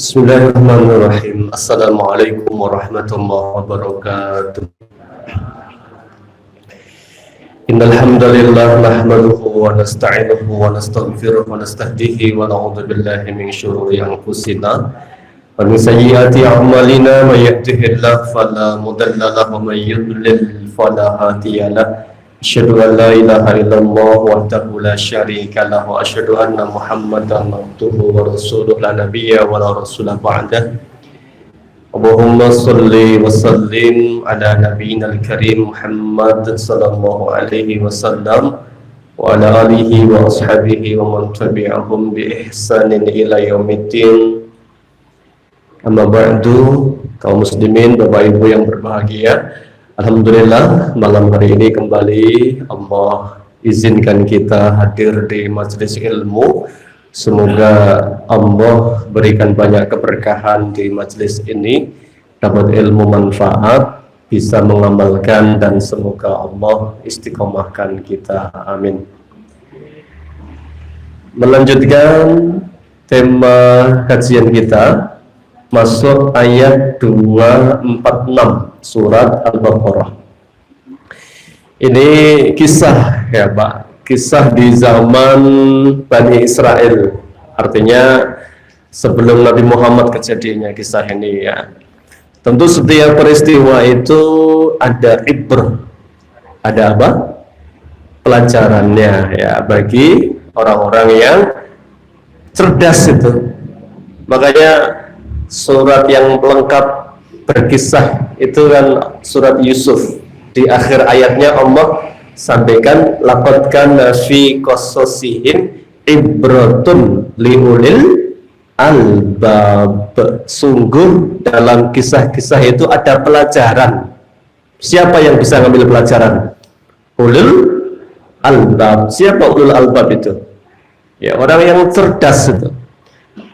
Bismillahirrahmanirrahim. Assalamualaikum warahmatullahi wabarakatuh. Innal hamdalillah nahmaduhu wa nasta'inuhu wa nastaghfiruhu wa nastahdihi wa na'udzu billahi min syururi anfusina wa min sayyiati a'malina may yahdihillahu fala mudilla lahu wa may yudlil fala hadiya lahu. Asyhadu an la ilaha illallah wahdahu la syarika lahu wa asyhadu anna Muhammadan abduhu wa rasuluhu la nabiyya wa la rasula ba'dah. Allahumma shalli wa sallim ala nabiyyina al-karim Muhammad sallallahu alaihi wasallam wa ala alihi wa ashabihi wa man tabi'ahum bi ihsanin ila yaumiddin. Amma ba'du, kaum muslimin, Bapak Ibu yang berbahagia, alhamdulillah malam hari ini kembali Allah izinkan kita hadir di majelis ilmu. Semoga Allah berikan banyak keberkahan di majelis ini, dapat ilmu manfaat, bisa mengamalkan, dan semoga Allah istiqomahkan kita, amin. Melanjutkan tema kajian kita, masuk ayat 246 surat Al-Baqarah. Ini kisah ya Pak, kisah di zaman Bani Israel. Artinya sebelum Nabi Muhammad kejadiannya kisah ini ya. Tentu setiap peristiwa itu ada ibrah, ada apa? Pelajarannya ya bagi orang-orang yang cerdas itu. Makanya surat yang lengkap berkisah itu kan surat Yusuf. Di akhir ayatnya Allah sampaikan laqad kana fi qasasihim ibratun liulil albab. Sungguh dalam kisah-kisah itu ada pelajaran. Siapa yang bisa ngambil pelajaran? Ulul albab. Siapa ulul albab itu? Ya, orang yang cerdas itu.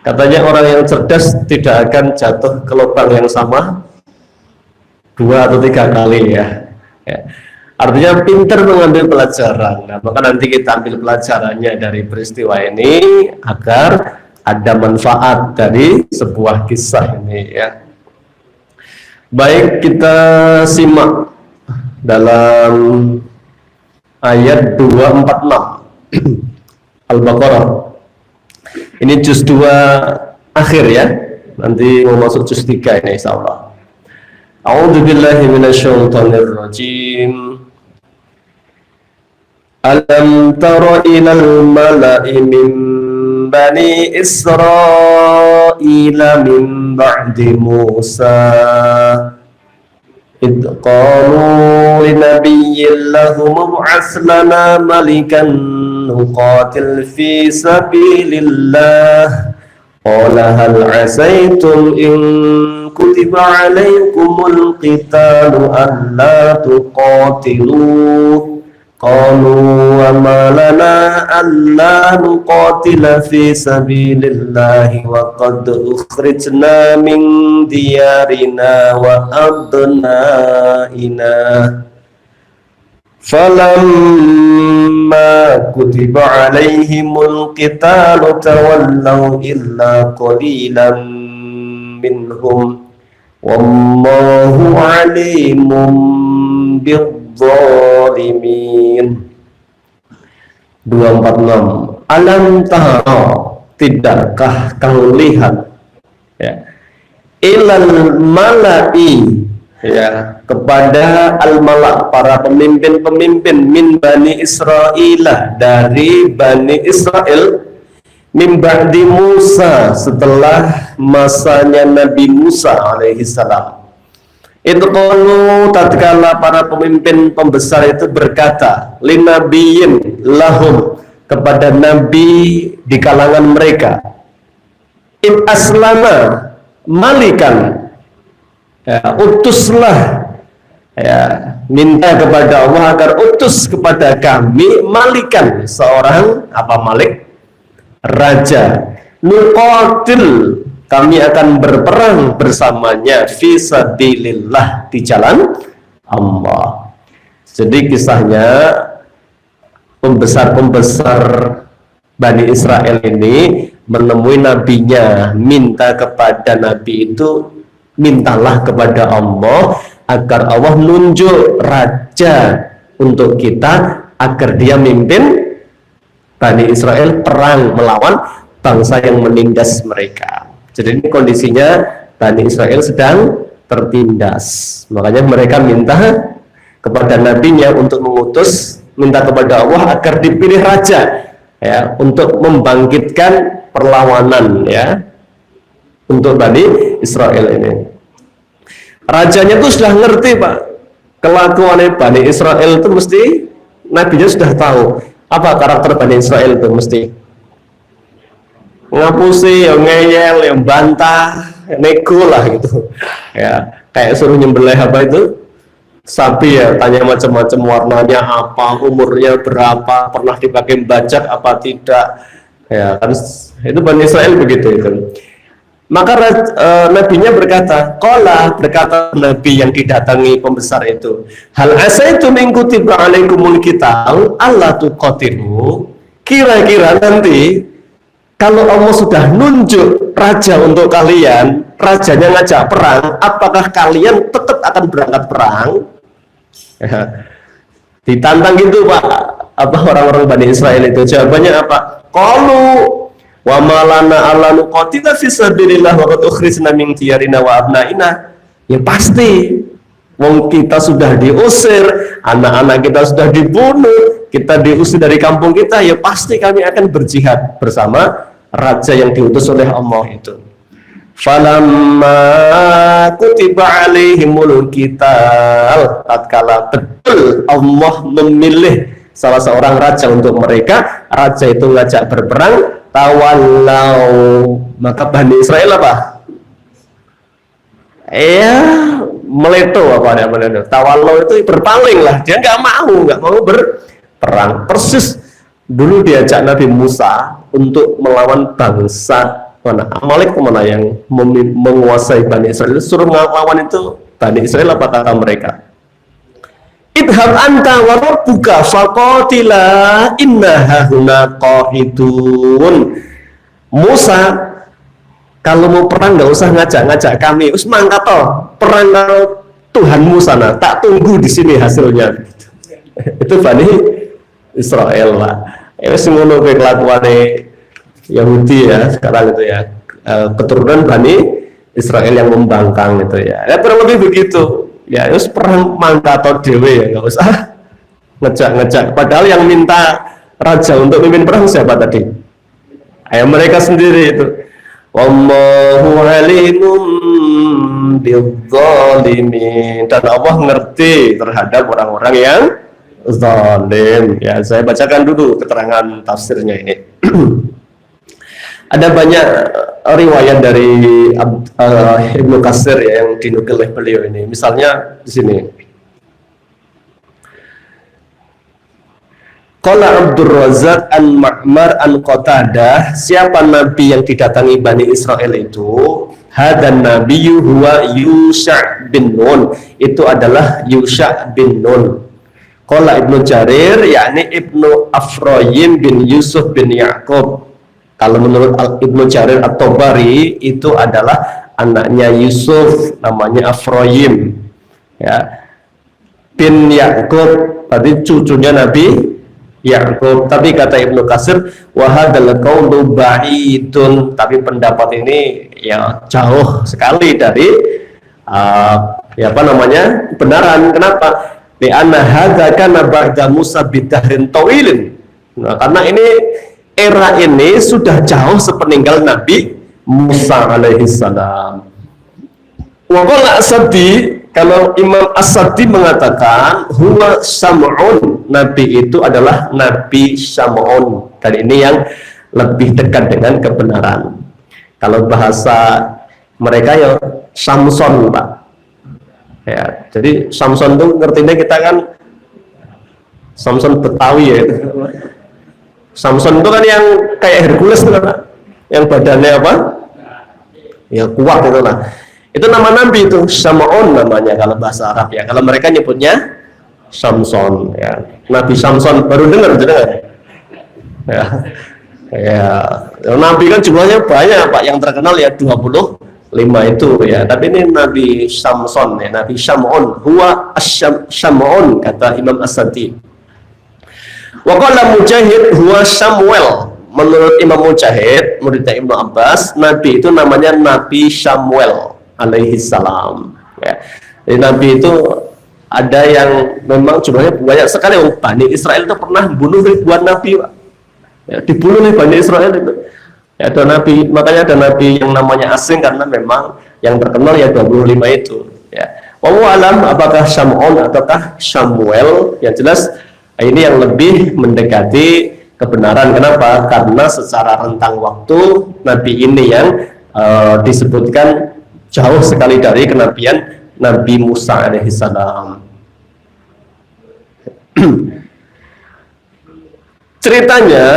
Katanya orang yang cerdas tidak akan jatuh ke lubang yang sama 2 atau 3 kali ya. Artinya pintar mengambil pelajaran. Nah, maka nanti kita ambil pelajarannya dari peristiwa ini agar ada manfaat dari sebuah kisah ini ya. Baik, kita simak dalam ayat 246 Al-Baqarah. Ini juz 2 akhir ya. Nanti mau masuk juz 3 ini insyaallah. A'udzu billahi minasyaitonir rajim. Alam tara ilal mala'i min bani Israila min ba'di Musa id qalu linabiyyin lahum ib'ats lana malikan nuqatil fi sabilillah qala hal asaytum in kutiba alaykumul qitalu alla tuqatilu qalu wa ma lana alla nuqatila fi sabilillahi wa qad ukhrijna min diyarina wa abnaina falamma kutiba alaihimul qitalu tawallaw illa qalilan minhum wallahu alimun bidzalimin. 246. Alam tara, tidakkah kau lihat ya, ilal mala'i ya, kepada al-mala', para pemimpin-pemimpin min Bani Israel, dari Bani Israel, min ba'di Musa, setelah masanya Nabi Musa alaihi salam. Itu qalu, tatkala para pemimpin pembesar itu berkata, linabiyyin lahum, kepada nabi di kalangan mereka, in aslama malikan, ya, utuslah ya, minta kepada Allah agar utus kepada kami malikan, seorang apa, malik, raja, nuqatil, kami akan berperang bersamanya fi sabilillah, di jalan Allah. Jadi kisahnya pembesar-pembesar Bani Israel ini menemui nabinya, minta kepada nabi itu, mintalah kepada Allah agar Allah nunjuk raja untuk kita agar dia mimpin Bani Israel perang melawan bangsa yang menindas mereka. Jadi ini kondisinya Bani Israel sedang tertindas, makanya mereka minta kepada nabinya untuk mengutus, minta kepada Allah agar dipilih raja ya, untuk membangkitkan perlawanan ya untuk Bani Israel ini. Rajanya tuh sudah ngerti Pak kelakuan Bani Israel itu, mesti nabinya sudah tahu apa karakter Bani Israel itu, mesti ngapusi, yang ngeyel, yang bantah, nego lah gitu ya, kayak suruh nyembelih apa itu sapi ya, tanya macam-macam, warnanya apa, umurnya berapa, pernah dipakai bajak apa tidak ya kan, itu Bani Israel begitu itu. Maka nabinya berkata, berkata nabi yang didatangi pembesar itu, hal asaitum in kutiba alaikumul qital alla tuqatilu, kira-kira nanti kalau Allah sudah nunjuk raja untuk kalian, rajanya ngajak perang, apakah kalian tetap akan berangkat perang? Ya. Ditantang gitu Pak, apa orang-orang Bani Israel itu, jawabannya apa? Qalu wa malana alla nuqatila fi sabilillah wa qad ukhrijna min diyarina wa abnaina. Ya pasti wong kita sudah diusir, anak-anak kita sudah dibunuh, kita diusir dari kampung kita, ya pasti kami akan berjihad bersama raja yang diutus oleh Allah itu. Falamma kutiba alaihimul qital, tatkala betul Allah memilih salah seorang raja untuk mereka, raja itu ngajak berperang, tawallau, maka Bani Israel apa? Meleto apa namanya? Tawallau itu berpaling lah, dia nggak mau berperang. Persis dulu diajak Nabi Musa untuk melawan bangsa mana? Amalek mana yang menguasai Bani Israel, suruh melawan itu Bani Israel, apa kata mereka? Idhab anta wa rabbuka faqatila inna hahuna qahidun. Musa, kalau mau perang nggak usah ngajak-ngajak kami, us mangkat toh perang Tuhan Musa, nah tak tunggu di sini hasilnya. Itu Bani Israel lah. Wis ngono kowe kelakuane Yahudi ya sekarang itu ya, keturunan Bani Israel yang membangkang itu ya. Ya kurang lebih begitu. Ya terus perang mangkato dewe ya, nggak usah ngejak-ngejak. Padahal yang minta raja untuk memimpin perang siapa tadi? Ayah mereka sendiri itu. Wallahu alimun bidzalimin, dan Allah ngerti terhadap orang-orang yang zalim. Ya, saya bacakan dulu keterangan tafsirnya ini. Ada banyak riwayat dari Ibnu Katsir ya, yang dinukil oleh beliau ini. Misalnya di sini. Qala Abdur Razzaq an Ma'mar an Qatadah, siapa nabi yang didatangi Bani Israel itu? Hadan nabiyyu huwa Yusha' bin Nun. Itu adalah Yusha' bin Nun. Qala Ibnu Jarir, yakni Ibnu Afrayim bin Yusuf bin Ya'qub. Kalau menurut Ibnu Jarir At-Tabari itu adalah anaknya Yusuf, namanya Afrayim ya, bin Ya'qub, tadi cucunya Nabi Ya'qub. Tapi kata Ibnu Katsir, wa hadzal qaulu ba'idun, tapi pendapat ini ya jauh sekali dari kebenaran. Kenapa? Li'anna hadza kana ba'da Musa bidahrin tawilin. Nah, karena ini era ini sudah jauh sepeninggal Nabi Musa alaihi salam. Wa qala As-Sadi, kalau Imam As-Sadi mengatakan huwa Sam'un, Nabi itu adalah Nabi Sam'un, dan ini yang lebih dekat dengan kebenaran. Kalau bahasa mereka ya Samson Pak ya, jadi Samson itu ngertinya kita kan Samson Betawi ya. Samson itu kan yang kayak Hercules itu kan, yang badannya apa? Ya kuat itu lah. Itu nama Nabi itu Sam'un namanya kalau bahasa Arab ya. Kalau mereka nyebutnya Samson ya. Nabi Samson baru dengar ya. Ya, Nabi kan jumlahnya banyak Pak, yang terkenal ya 25 itu ya. Tapi ini Nabi Samson ya, Nabi Sham'un, huwa Sham'un kata Imam As-Sati. Wa qala Mujahid huwa Samuel. Menurut Imam Mujahid, muridnya Ibnu Abbas, Nabi itu namanya Nabi Samuel alaihi salam. Ya. Jadi Nabi itu ada yang memang jumlahnya banyak sekali. Bani Israel itu pernah bunuh ribuan Nabi Pak. Ya, dibunuh oleh Bani Israel itu. Ya, ada Nabi, makanya ada Nabi yang namanya asing karena memang yang terkenal ya 25 itu. Ya. Wallahu alam apakah Sham'un ataukah Samuel, yang jelas ini yang lebih mendekati kebenaran. Kenapa? Karena secara rentang waktu Nabi ini yang disebutkan jauh sekali dari kenabian Nabi Musa alaihissalam. Ceritanya,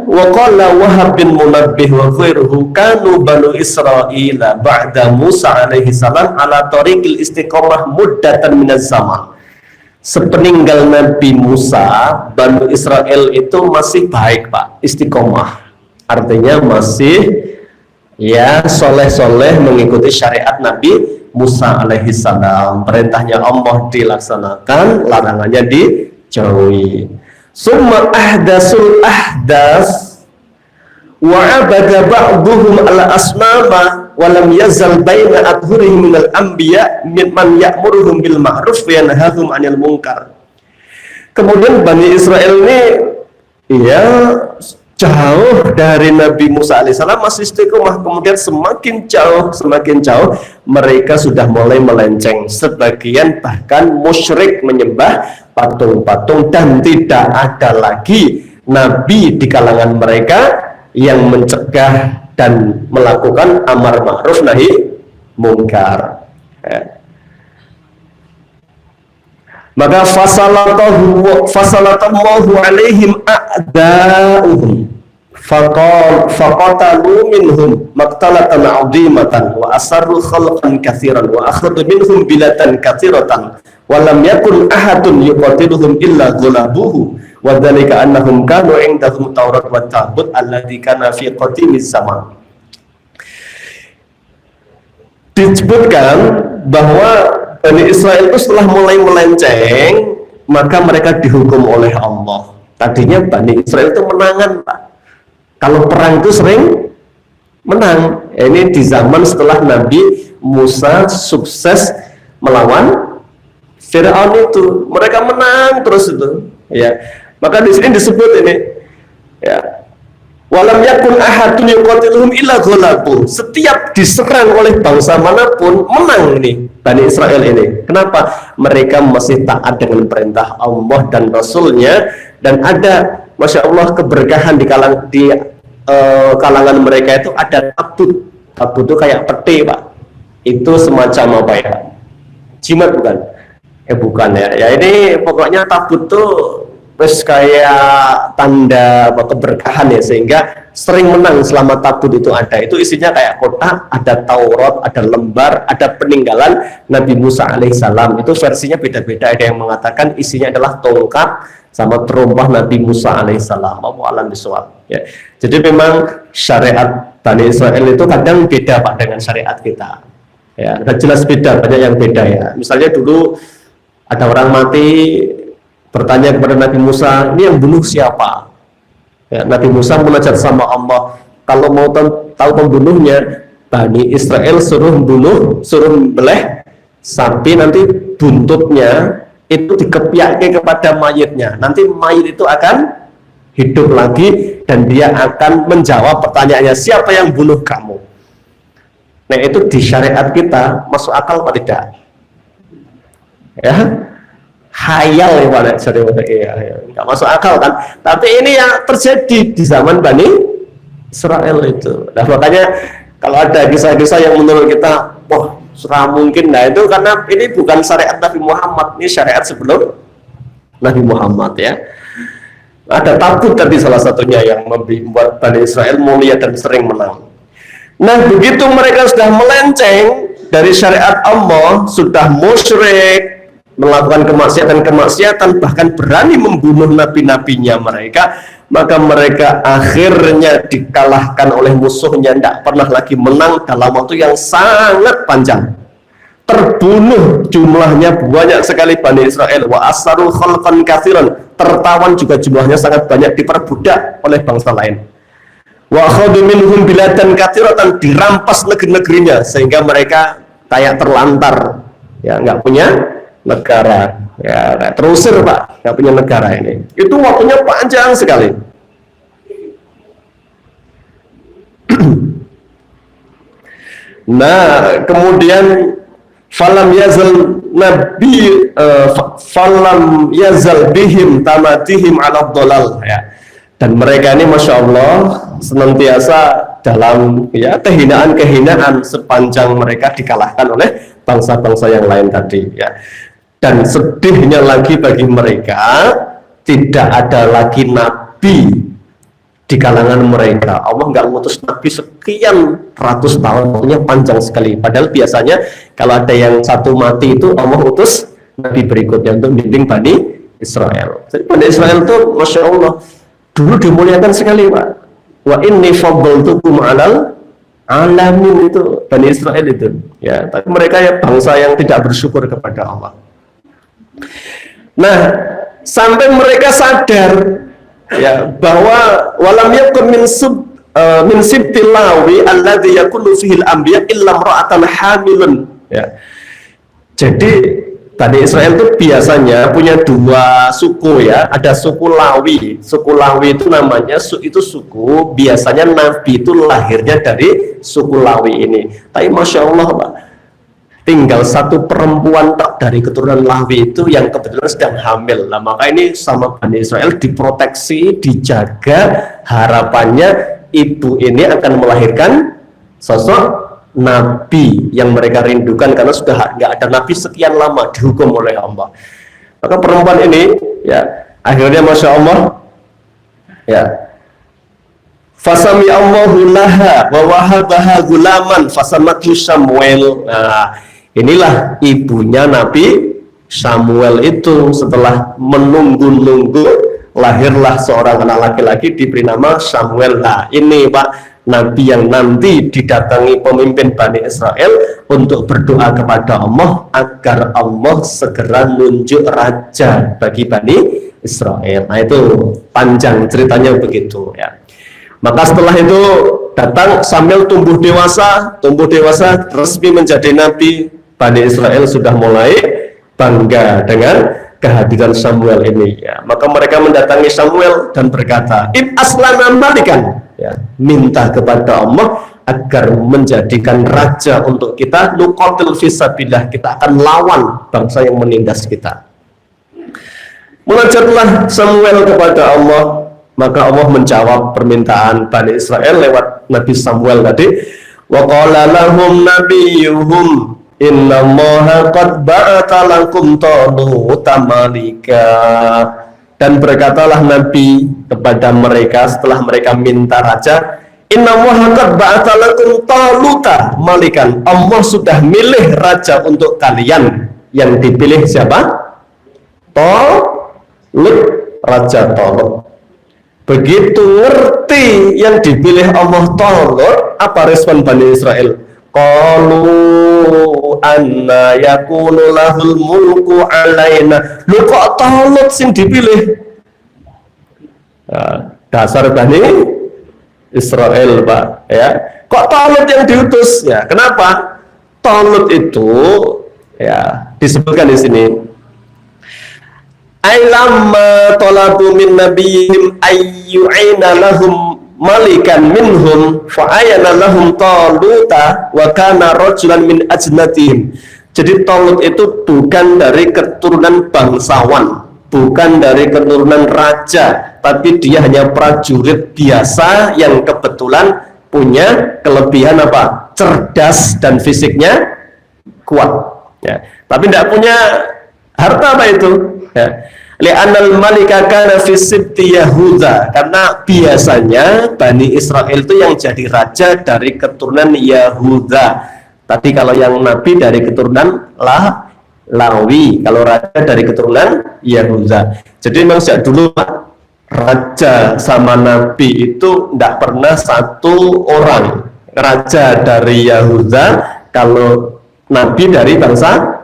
waqala Wahab bin Munabbih wa ghairuhu kanu Banu Israil ba'da Musa alaihissalam ala tariqil istiqamah muddatan minaz zaman. Sepeninggal Nabi Musa, Banu Israel itu masih baik Pak, istiqomah. Artinya masih ya soleh-soleh mengikuti syariat Nabi Musa alaihissalam. Perintahnya Allah dilaksanakan, larangannya dijauhi. Summa ahdasul ahdas wa abada ba'duhum ala asnama wa lam yazal baina adhurihim minal anbiya mimman ya'muruhum bil ma'ruf wa yanhahum 'anil munkar. Kemudian Bani Israel ini ya jauh dari Nabi Musa alaihissalam masih istiqomah, kemudian semakin jauh mereka sudah mulai melenceng, sebagian bahkan musyrik menyembah patung-patung, dan tidak ada lagi Nabi di kalangan mereka yang mencegah dan melakukan amar ma'ruf nahi munkar. Maka fasalatallahu alaihim a'da'uhum faqatalu minhum maqtalatan 'azimatan wa asarru khalqan katsiran wa akhadhu minhum bilatan katsiratan wa lam yakun ahadun yuqatiluhum illa ghalabuhu wa dzalika annahum kanu 'indahum taurat wa tabut alladzi kana fi qadimiz zaman. Disebutkan bahwa Bani Israel itu setelah mulai melenceng, maka mereka dihukum oleh Allah. Tadinya Bani Israel itu menangan Pak. Kalau perang itu sering menang. Ini di zaman setelah Nabi Musa sukses melawan Fir'aun itu, mereka menang terus itu. Ya, maka di sini disebut ini. Ya. Walam yakun ahadun yuqatiluhum illa ghalabu. Setiap diserang oleh bangsa manapun menang ini Bani Israel ini. Kenapa? Mereka masih taat dengan perintah Allah dan Rasulnya, dan ada, masya Allah, keberkahan di kalangan mereka itu ada tabut. Tabut itu kayak peti Pak. Itu semacam apa ya? Jimat bukan? Bukan ya. Ya ini pokoknya tabut tuh terus kayak tanda keberkahan ya, sehingga sering menang selama tabut itu ada. Itu isinya kayak kotak, ada Taurat, ada lembar, ada peninggalan Nabi Musa alaihissalam. Itu versinya beda-beda. Ada yang mengatakan isinya adalah tongkat sama terumpah Nabi Musa alaihissalam. Alam bisawab. Ya. Jadi memang syariat Bani Israel itu kadang beda Pak dengan syariat kita. Ya, dan jelas beda, banyak yang beda ya. Misalnya dulu ada orang mati, bertanya kepada Nabi Musa, ini yang bunuh siapa? Ya, Nabi Musa munajat sama Allah, kalau mau tahu pembunuhnya, Bani Israel suruh beleh sapi, nanti buntutnya itu dikepiaki kepada mayitnya, nanti mayit itu akan hidup lagi dan dia akan menjawab pertanyaannya, siapa yang bunuh kamu? Nah itu di syariat kita masuk akal atau tidak? Ya, hayal ya Pak, nggak masuk akal kan? Tapi ini yang terjadi di zaman Bani Israel itu. Nah makanya kalau ada kisah-kisah yang menurut kita, wah surah mungkin, nah itu karena ini bukan syariat Nabi Muhammad, ini syariat sebelum Nabi Muhammad ya. Ada tabut tadi salah satunya yang membuat Bani Israel mulia dan sering menang. Nah begitu mereka sudah melenceng dari syariat Allah, sudah musyrik, melakukan kemaksiatan-kemaksiatan, bahkan berani membunuh nabi-nabinya mereka, maka mereka akhirnya dikalahkan oleh musuhnya, tidak pernah lagi menang dalam waktu yang sangat panjang. Terbunuh jumlahnya banyak sekali Bani Israel, wa asaru khalqan katsiran, tertawan juga jumlahnya sangat banyak, diperbudak oleh bangsa lain. Wa akhadhu minhum biladan katsiratan, dirampas negeri-negerinya sehingga mereka kayak terlantar, ya nggak punya negara, ya terusir Pak, nggak punya negara ini. Itu waktunya panjang sekali. Nah, kemudian falam yazal bihim tamatihim ala dhalal, ya. Dan mereka ini Masya Allah senantiasa dalam ya kehinaan-kehinaan sepanjang mereka dikalahkan oleh bangsa-bangsa yang lain tadi, ya. Dan sedihnya lagi bagi mereka, tidak ada lagi nabi di kalangan mereka. Allah nggak ngutus nabi sekian ratus tahun, waktunya panjang sekali. Padahal biasanya kalau ada yang satu mati itu Allah utus nabi berikutnya untuk membimbing Bani Israel. Jadi Bani Israel itu Masya Allah dulu dimuliakan sekali Pak. Wa inni faddaltukum alal alamin, itu Bani Israel itu, ya. Tapi mereka ya bangsa yang tidak bersyukur kepada Allah. Nah, sampai mereka sadar ya bahwa walam yakun min sibtil lawi alladhi yakunu fihi al-anbiya illa imra'atan hamilun, ya. Jadi Bani Israel itu biasanya punya dua suku, ya. Ada suku Lawi. Suku Lawi itu namanya itu suku biasanya nabi itu lahirnya dari suku Lawi ini. Tapi Masya Allah Pak, tinggal satu perempuan tak dari keturunan Lawi itu yang kebetulan sedang hamil. Nah, maka ini sama Bani Israel diproteksi, dijaga, harapannya ibu ini akan melahirkan sosok nabi yang mereka rindukan, karena sudah nggak ada nabi sekian lama dihukum oleh Allah. Maka perempuan ini, ya, akhirnya Masya Allah, ya, fasami Allahu laha wa wahabaha gulaman fasamatu Samuel. Nah, inilah ibunya Nabi Samuel itu. Setelah menunggu-nunggu, lahirlah seorang anak laki-laki diberi nama Samuel. Nah, ini Pak, nabi yang nanti didatangi pemimpin Bani Israel untuk berdoa kepada Allah agar Allah segera nunjuk raja bagi Bani Israel. Nah, itu panjang ceritanya begitu, ya. Maka setelah itu datang Samuel, tumbuh dewasa resmi menjadi nabi. Bani Israel sudah mulai bangga dengan kehadiran Samuel ini, ya. Maka mereka mendatangi Samuel dan berkata, "Ib aslana malikan," ya, minta kepada Allah agar menjadikan raja untuk kita, nuqatil fisabilillah, kita akan lawan bangsa yang menindas kita. Munajatlah Samuel kepada Allah, maka Allah menjawab permintaan Bani Israel lewat Nabi Samuel tadi. Wa qala lahum nabiyyuhum inna allaha qad ba'atha lakum taluta malika. Dan berkatalah Nabi kepada mereka setelah mereka minta raja, inna allaha qad ba'atha lakum taluta malikan, Allah sudah milih raja untuk kalian. Yang dipilih siapa? Talut, Raja Talut. Begitu ngerti yang dipilih Allah Talut, apa respon Bani Israel? Qalu anna yakunu lahul mulku alaina. Lu kok Talut sing dipilih? Nah, dasar Bani Israel Pak, ya. Kok Talut yang diutus? Ya, kenapa? Talut itu, ya, disebutkan di sini. Ailamma talabu min nabiyyin ayyu'ina lahum malikan minhum fa'ayana lahum taluta wa kana rajulan min ajnatihim. Jadi Talut itu bukan dari keturunan bangsawan, bukan dari keturunan raja, tapi dia hanya prajurit biasa yang kebetulan punya kelebihan apa? Cerdas dan fisiknya kuat, ya. Tapi tidak punya harta apa itu, ya. Li'anal malika kana fi sibti Yahuda, karena biasanya Bani Israel itu yang jadi raja dari keturunan Yahuda. Tadi kalau yang nabi dari keturunan Lawi, kalau raja dari keturunan Yahuda. Jadi memang sejak dulu Pak, raja sama nabi itu tidak pernah satu orang. Raja dari Yahuda, kalau nabi dari bangsa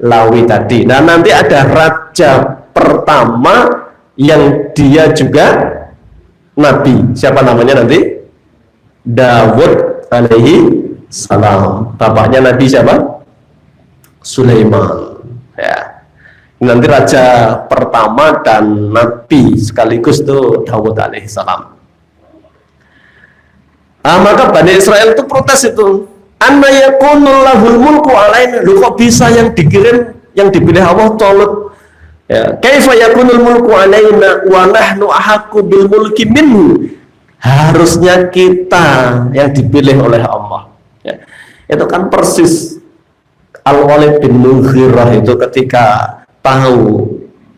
Lawi tadi. Nah, nanti ada raja pertama yang dia juga nabi. Siapa namanya nanti? Dawud alaihi salam. Bapaknya nabi siapa? Sulaiman. Ya. Nanti raja pertama dan nabi sekaligus itu Dawud alaihi salam. Maka Bani Israel itu protes itu. Anna yakunul lahul mulku alaina. Lu kok bisa yang dikirim, yang dipilih Allah Taala? Ya, kaifa yakunul mulku alaina wa nahnu ahaqqu bil mulki minhu. Harusnya kita yang dipilih oleh Allah. Ya. Itu kan persis Al-Walid bin Mughirah itu ketika tahu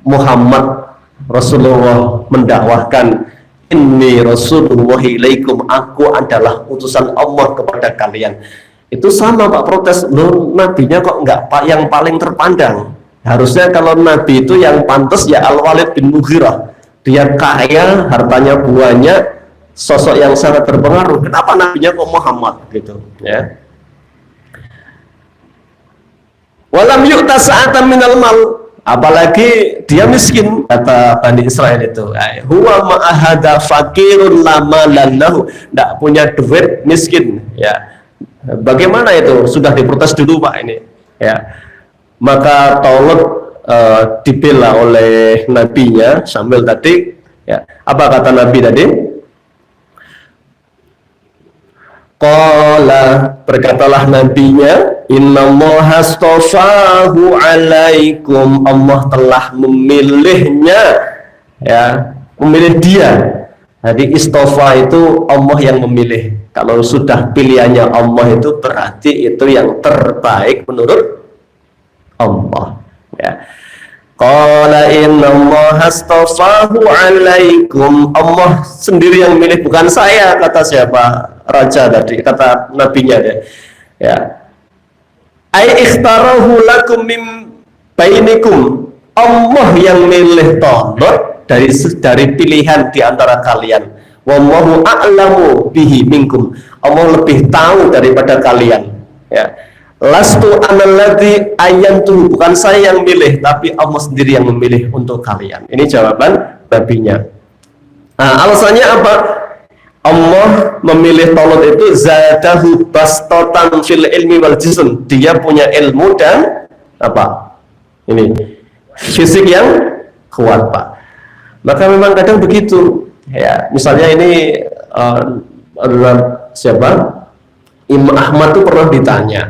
Muhammad Rasulullah mendakwahkan inni Rasulullah ilaikum, aku adalah utusan Allah kepada kalian. Itu sama Pak, protes, loh nabinya kok enggak Pak yang paling terpandang? Harusnya kalau nabi itu yang pantas ya Al-Walid bin Mughirah. Dia kaya, hartanya banyak, sosok yang sangat berpengaruh. Kenapa nabinya kok Muhammad gitu, ya? Walam yu'ta sa'atan minal mal, apalagi dia miskin, kata Bani Israel itu. Huwa ma'ahada fakirun lama lallahu, tidak punya duit, miskin, ya. Bagaimana itu? Sudah diprotes dulu Pak ini, ya. Maka Taulut dibela oleh nabinya sambil tadi, ya. Apa kata nabi tadi? Qala, berkatalah nabinya, innallaha astafahu alaikum, Allah telah memilihnya, ya, memilih dia. Jadi istofa itu Allah yang memilih. Kalau sudah pilihannya Allah itu berarti itu yang terbaik menurut Allah, ya. Qala innallaha astafahu alaikum, Allah sendiri yang memilih, bukan saya, kata siapa? Raja tadi, kata nabinya deh, ya. Ai ikhtarahu lakum min bainikum, Allah yang milih Taulut dari pilihan di antara kalian. Wallahu a'lamu bihi minkum, Allah lebih tahu daripada kalian, ya. Lastu analladzi ayantu, bukan saya yang milih, tapi Allah sendiri yang memilih untuk kalian. Ini jawaban nabinya. Nah, alasannya apa? Allah memilih Taulut itu zadahu bastatan fil ilmi wal jism, dia punya ilmu dan apa? Ini fisik yang kuat Pak. Maka memang kadang begitu, ya. Misalnya ini siapa? Imam Ahmad itu pernah ditanya,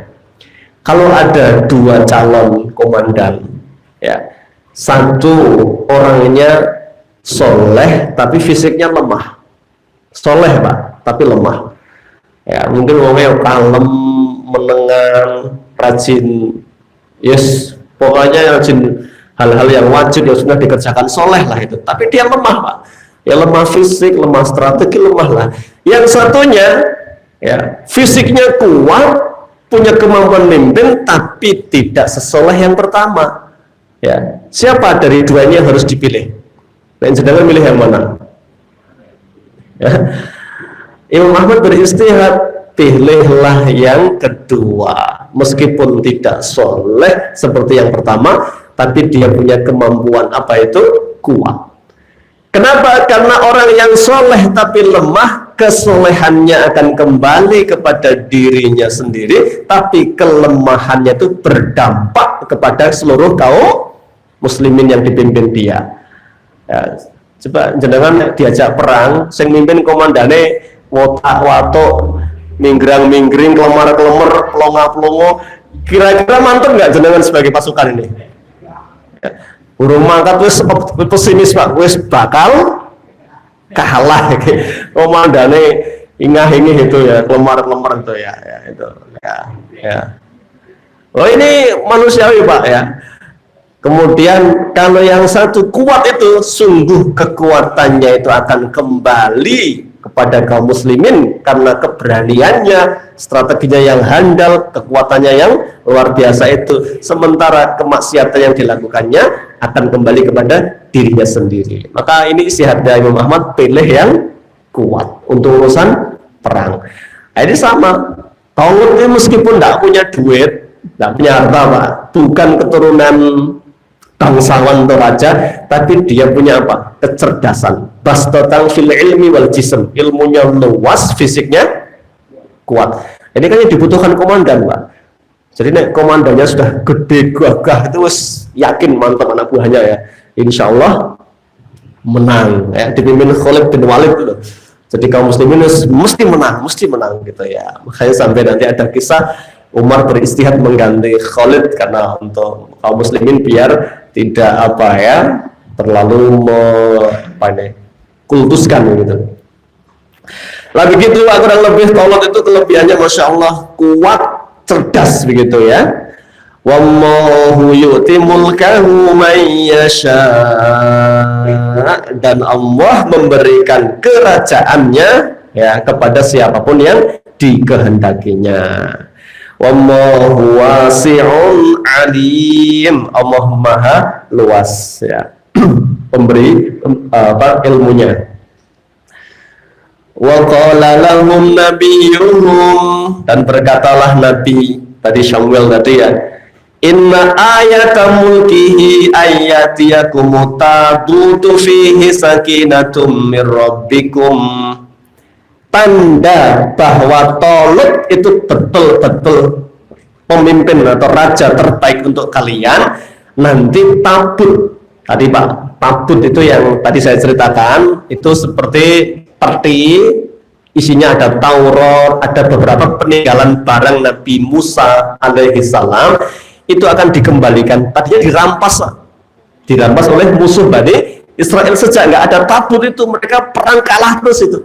kalau ada dua calon komandan, ya, satu orangnya soleh tapi fisiknya lemah, soleh Pak tapi lemah, ya, mungkin orangnya kalem, menenang, rajin, yes, pokoknya rajin hal-hal yang wajib yang sudah dikerjakan, soleh lah itu, tapi dia lemah Pak, ya, lemah fisik, lemah strategi, lemah lah. Yang satunya, ya, fisiknya kuat, punya kemampuan memimpin, tapi tidak sesoleh yang pertama, ya. Siapa dari dua ini yang harus dipilih? Dan sedangkan milih yang mana? Ya. Imam Ahmad beristihad, pilihlah yang kedua, meskipun tidak soleh seperti yang pertama, tapi dia punya kemampuan apa itu? Kuat. Kenapa? Karena orang yang soleh tapi lemah, kesolehannya akan kembali kepada dirinya sendiri, tapi kelemahannya itu berdampak kepada seluruh kaum muslimin yang dipimpin dia. Ya, coba jenengan diajak perang, sing mimpin komandane wotak-watuk, minggrang-minggring, kelemar-kelemar, pelongo-pelongo, kira-kira mantep nggak jenengan sebagai pasukan ini? Ya. Burung mangkat wis pesimis Pak, wis bakal kalah. Komandane ingah-ingih itu ya, kelemar-kelemar itu ya, ya itu ya, ya. Oh ini manusiawi Pak, ya. Kemudian kalau yang satu kuat itu, sungguh kekuatannya itu akan kembali kepada kaum muslimin karena keberaniannya, strateginya yang handal, kekuatannya yang luar biasa itu. Sementara kemaksiatan yang dilakukannya akan kembali kepada dirinya sendiri. Maka ini istihadnya Imam Ahmad, pilih yang kuat untuk urusan perang. Nah, ini sama. Talut ini meskipun tidak punya duit, tidak punya harta, Pak, bukan keturunan bangsawan atau raja, tapi dia punya apa? Kecerdasan. Bastatan fil ilmi wal jism, ilmunya luas, fisiknya kuat. Ini kan yang dibutuhkan komandan, Pak. Jadi nek komandannya sudah gede gagah itu yakin mantap anak buahnya ya. Insya Allah menang. Ya, dipimpin Khalid bin Walid loh. Jadi kaum muslimin mesti menang gitu ya. Makanya sampai nanti ada kisah Umar beristihad mengganti Khalid karena untuk kaum muslimin biar tidak terlalu kultuskan gitu. Lah begitu kurang lebih Talut itu kelebihannya masya Allah kuat, cerdas begitu ya. Wallahu yu'ti mulkahu may yasha, dan Allah memberikan kerajaannya ya kepada siapapun yang dikehendakinya. Wallahu wasi'un alim, Allah maha luas ya pemberi ilmunya. Wa qala lahum nabiyuhum, dan berkatalah nabi tadi Samuel tadi ya, inna ayata mulkihi ayatiyakum tabutu fihi sakinatum mir rabbikum, tanda bahwa Talut itu betul-betul pemimpin atau raja terbaik untuk kalian. Nanti tabut tadi Pak, tabut itu yang tadi saya ceritakan itu seperti peti, isinya ada Taurat, ada beberapa peninggalan barang Nabi Musa alaihi salam, itu akan dikembalikan. Tadinya dirampas oleh musuh Bani Israel. Sejak nggak ada tabut itu mereka perang kalah terus itu.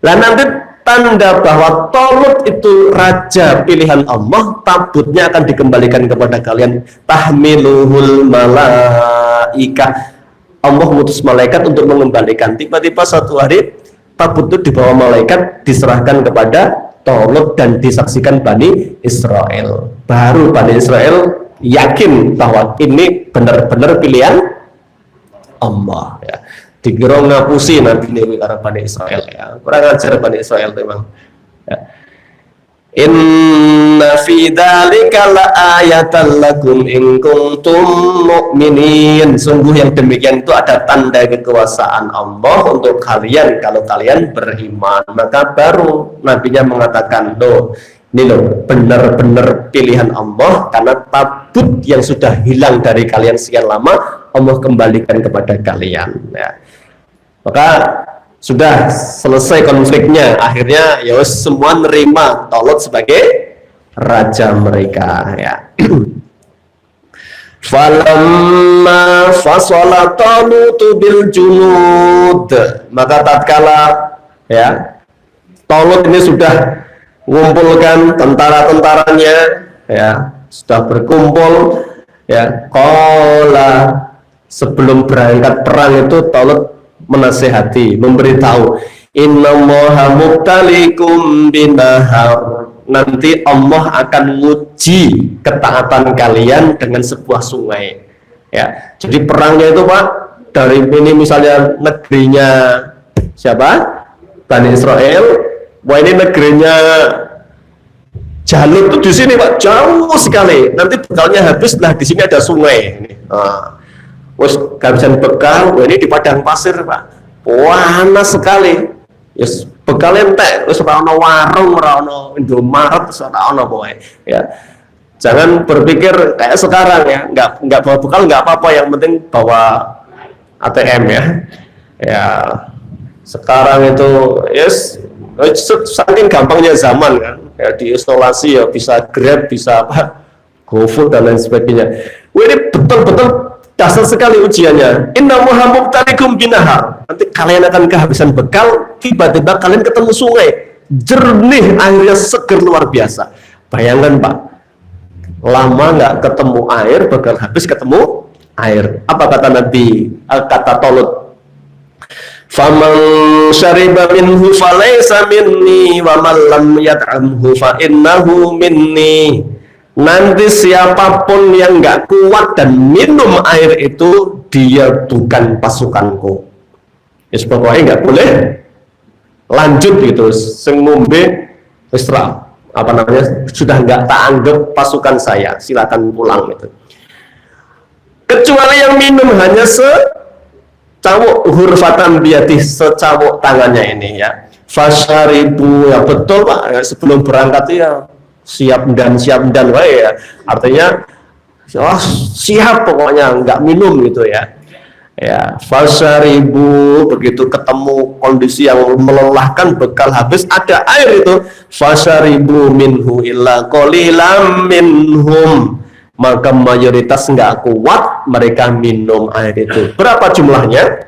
Nah nanti tanda bahwa Talut itu raja pilihan Allah, tabutnya akan dikembalikan kepada kalian. Tahmiluhul malaika, Allah mengutus malaikat untuk mengembalikan. Tiba-tiba satu hari tabut itu dibawa malaikat, diserahkan kepada Talut dan disaksikan Bani Israel. Baru Bani Israel yakin bahwa ini benar-benar pilihan Allah ya. Dikira ngapusi Nabi ini karena Bani Israel ya. Kurang ajar Bani Israel memang ya. Inna fi dzalika laayatan lakum in kuntum mu'minin. Sungguh yang demikian itu ada tanda kekuasaan Allah untuk kalian kalau kalian beriman. Maka baru nabinya mengatakan, loh ini loh benar-benar pilihan Allah, karena tabut yang sudah hilang dari kalian sekian lama Allah kembalikan kepada kalian ya. Maka sudah selesai konfliknya, akhirnya ya semua nerima Talut sebagai raja mereka ya. Falamma fasala Talut bil junud, maka tatkala ya Talut ini sudah mengumpulkan tentara-tentaranya ya, sudah berkumpul ya. Qala, sebelum berangkat perang itu Talut menasihati, memberitahu, innallaha mubtalikum binahar, nanti Allah akan menguji ketaatan kalian dengan sebuah sungai ya. Jadi perangnya itu Pak, dari ini misalnya negerinya siapa? Bani Israel. Wah ini negerinya Jalut itu di sini Pak, jauh sekali. Nanti bekalnya habis, lah di sini ada sungai ini. Wes kehabisan bekal, ini di padang pasir Pak, panas sekali. Yes, bekal entek, wes ora ono warung, ora ono Indomaret, ora ono pokoknya. Ya, jangan berpikir kayak sekarang ya, nggak bawa bekal nggak apa-apa, yang penting bawa ATM ya. Ya, sekarang itu yes, saking gampangnya zaman kan, ya diisolasi ya bisa Grab, bisa apa, GoFood dan lain sebagainya. Wah ini betul-betul dasar sekali ujiannya. Inna muhammad talikum binahar, nanti kalian akan kehabisan bekal, tiba-tiba kalian ketemu sungai jernih, airnya seger luar biasa. Bayangkan Pak, lama nggak ketemu air, bekal habis ketemu air. Apa kata Nabi, kata Talut, faman syariba minhu falaysa minni wa man lam yat'amhu fa innahu minni. Nanti siapapun yang nggak kuat dan minum air itu, dia bukan pasukanku. Ya pokoknya nggak boleh lanjut gitu, sing ngombe Isra, apa namanya, sudah nggak tak anggap pasukan saya, silakan pulang gitu. Kecuali yang minum hanya secawuk hurfatan biati, secawuk tangannya ini ya. Fasyaribu, ya betul Pak, ya, sebelum berangkat ya siap dan ya, artinya siap pokoknya nggak minum gitu ya. Ya, fasyaribu, begitu ketemu kondisi yang melelahkan, bekal habis, ada air itu, fasyaribu minhu illa qalilam minhum, maka mayoritas nggak kuat, mereka minum air itu. Berapa jumlahnya?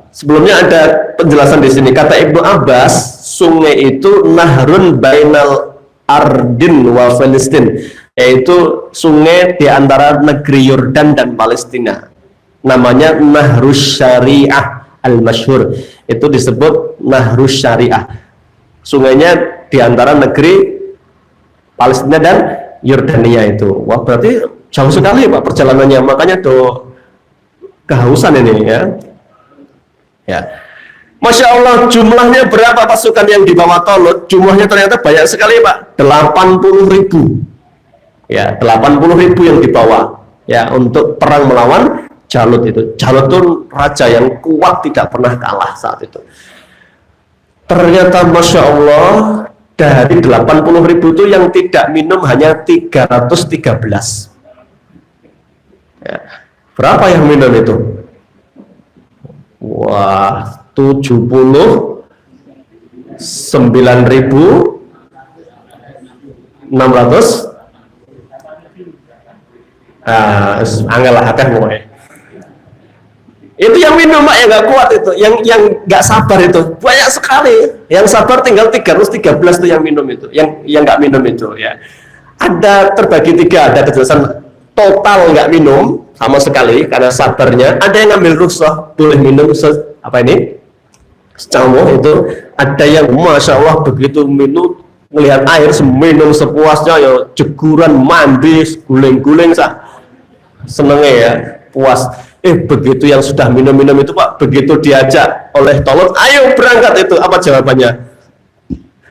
Sebelumnya ada penjelasan di sini. Kata Ibnu Abbas, sungai itu nahrun bainal ardin wa Palestin, yaitu sungai di antara negeri Yordan dan Palestina. Namanya Nahrus Syariah al-Masyhur. Itu disebut Nahrus Syariah. Sungainya di antara negeri Palestina dan Yordania itu. Wah, berarti jauh sekali Pak perjalanannya. Makanya kehausan ini ya. Ya. Masya Allah, jumlahnya berapa pasukan yang dibawa Talut? Jumlahnya ternyata banyak sekali Pak. 80.000. Ya, 80.000 yang dibawa. Ya, untuk perang melawan Jalut itu. Jalut itu raja yang kuat, tidak pernah kalah saat itu. Ternyata Masya Allah, dari 80.000 itu yang tidak minum hanya 313. Ya. Berapa yang minum itu? Wah, 79.600. Angel lah akeh mulai. Itu yang minum Pak, yang nggak kuat itu, yang nggak sabar itu banyak sekali. Yang sabar tinggal 313 itu yang minum itu, yang nggak minum itu ya. Ada terbagi tiga, ada kejelasan total nggak minum sama sekali karena sabarnya. Ada yang ngambil rukhsah boleh minum secamuk itu. Ada yang Masya Allah begitu minum, melihat air minum sepuasnya ya, jeguran, mandi, guling-guling senengnya ya, puas. Begitu yang sudah minum-minum itu Pak, begitu diajak oleh Talut, ayo berangkat itu, apa jawabannya?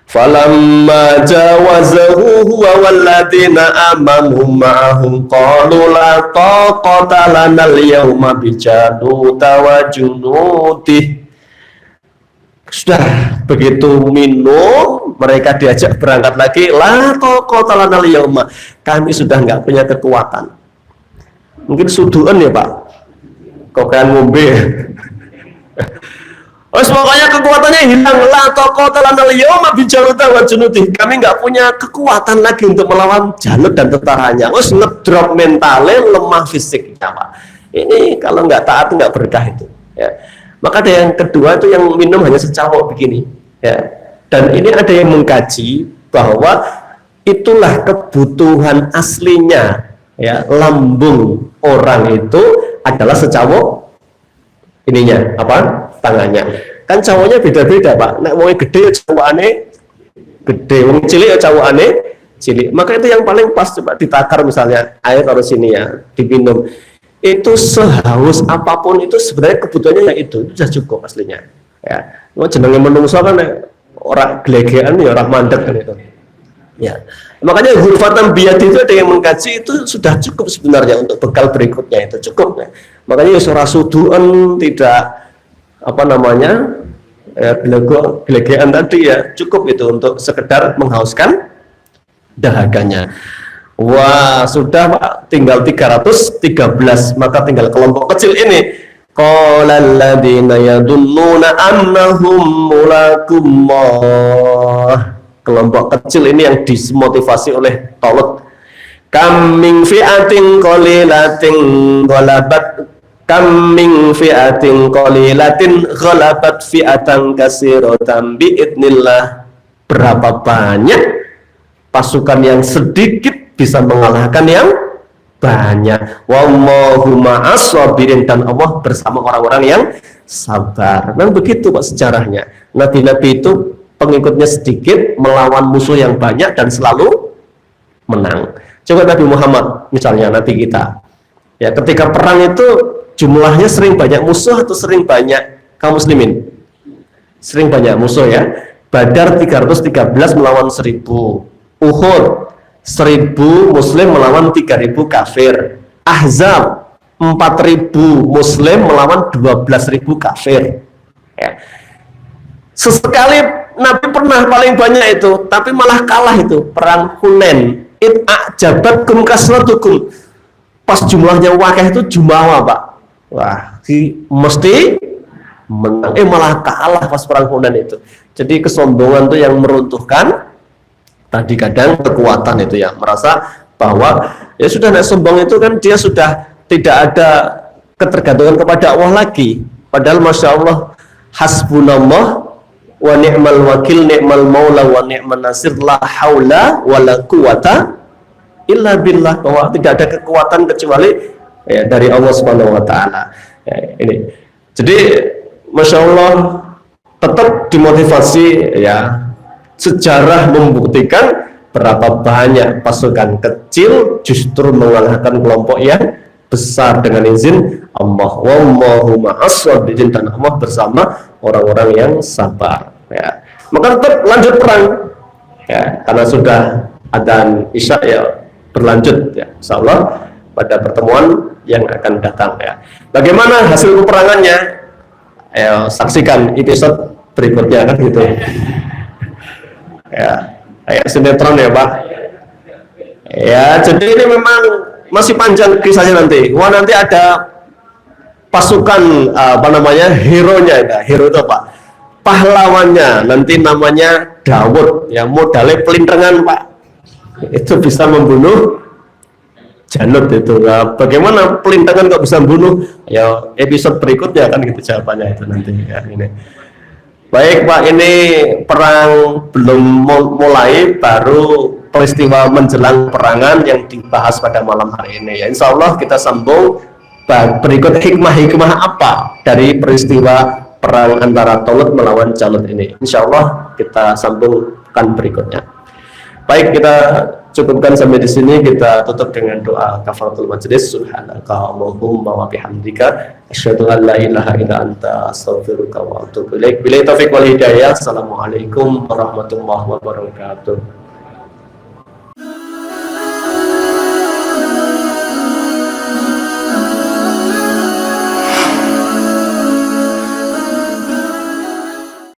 Falamma jawazahu huwa walladzina amanu ma'ahum qalu la taqata lana al-yawma bijaluta wa junudih. Sudah begitu minum, mereka diajak berangkat lagi, la taqata lana al-yawma, kami sudah nggak punya kekuatan. Mungkin suduan ya Pak, kok kan ngombe. Pokoknya kekuatannya hilang. La taqata lana al-yawma bijaluta wa junudih, kami nggak punya kekuatan lagi untuk melawan Jalut dan tentaranya. Ngedrop mentalnya, lemah fisiknya Pak. Ini kalau nggak taat nggak berkah itu ya. Maka ada yang kedua itu yang minum hanya secawuk begini ya. Dan ini ada yang mengkaji bahwa itulah kebutuhan aslinya ya, lambung orang itu adalah secawuk ininya, apa, tangannya. Kan cawuknya beda-beda Pak. Nek wong gede ya cawukane gede, wong cilik ya cawukane cilik. Maka itu yang paling pas, coba ditakar misalnya air taruh sini ya, diminum. Itu sehaus apapun itu sebenarnya kebutuhannya ya itu sudah cukup aslinya. Ya, mau jenenge menungso kan orang gelegean ya, orang mandek kan itu. Ya, makanya hurfatan biati itu ada yang mengkaji itu sudah cukup sebenarnya untuk bekal berikutnya, itu cukup ya. Makanya surah suduan tidak apa namanya gelegean tadi ya, cukup itu untuk sekedar menghauskan dahaganya. Wah, sudah Pak, tinggal 313, maka tinggal kelompok kecil ini. Qala alladziina yadunnuna annahum mulaqullah. Kelompok kecil ini yang dimotivasi oleh Talut. Kam min fi'atin qalilatin ghalabat, kam min fi'atin qalilatin ghalabat fi'atan katsiratan biidznillah. Berapa banyak pasukan yang sedikit bisa mengalahkan yang banyak. Wallahu ma'as sabirin, dan Allah bersama orang-orang yang sabar. Memang begitu Pak sejarahnya. Nabi-nabi itu pengikutnya sedikit melawan musuh yang banyak dan selalu menang. Coba Nabi Muhammad misalnya Nabi kita, ya ketika perang itu jumlahnya sering banyak musuh atau sering banyak kaum muslimin? Sering banyak musuh ya. Badar 313 melawan 1000, Uhud 1000 muslim melawan 3000 kafir, Ahzab 4000 muslim melawan 12.000 kafir ya. Sesekali Nabi pernah paling banyak itu, tapi malah kalah itu perang Hunain. Id a'jabatkum kasratukum, pas jumlahnya wakah itu jumawa Pak, wah mesti menang, malah kalah pas perang Hunain itu. Jadi kesombongan itu yang meruntuhkan. Tadi kadang kekuatan itu ya, merasa bahwa ya sudah naik sombong itu kan dia sudah tidak ada ketergantungan kepada Allah lagi. Padahal Masya Allah, hasbunallah wa ni'mal wakil, ni'mal maula wa ni'man nasir, la haula wa la quwata illa billah, bahwa tidak ada kekuatan kecuali ya, dari Allah Subhanahu wa taala. Ya, ini. Jadi Masya Allah tetap dimotivasi ya, sejarah membuktikan berapa banyak pasukan kecil justru mengalahkan kelompok yang besar dengan izin Allah. Wallahu ma'as sabirin, dan Allah bersama orang-orang yang sabar ya. Maka tetap lanjut perang ya, karena sudah adzan Isya ya, berlanjut ya, insyaallah pada pertemuan yang akan datang ya. Bagaimana hasil peperangannya? Ya, saksikan episode berikutnya kan gitu ya, kayak sinetron ya Pak ya. Jadi ini memang masih panjang kisahnya nanti. Wah, nanti ada pasukan apa namanya, hero-nya ya. Hero itu apa? Pahlawannya nanti namanya Dawud ya, modalnya pelintengan Pak, itu bisa membunuh Jalut itu. Nah, bagaimana pelintangan kok bisa membunuh? Ya episode berikutnya kan gitu jawabannya itu nanti ya. Ini baik Pak, ini perang belum mulai, baru peristiwa menjelang perangan yang dibahas pada malam hari ini ya. Insya Allah kita sambung berikut hikmah-hikmah apa dari peristiwa perang antara Talut melawan Jalut ini. Insya Allah kita sambungkan berikutnya. Baik, kita cukupkan sampai di sini. Kita tutup dengan doa kafaratul majlis. Subhanaka Allahumma wa bihamdika asyhadu an la ilaha illa anta astaghfiruka wa atubu ilaik. Billahi taufiq wal hidayah. Assalamualaikum warahmatullahi wabarakatuh.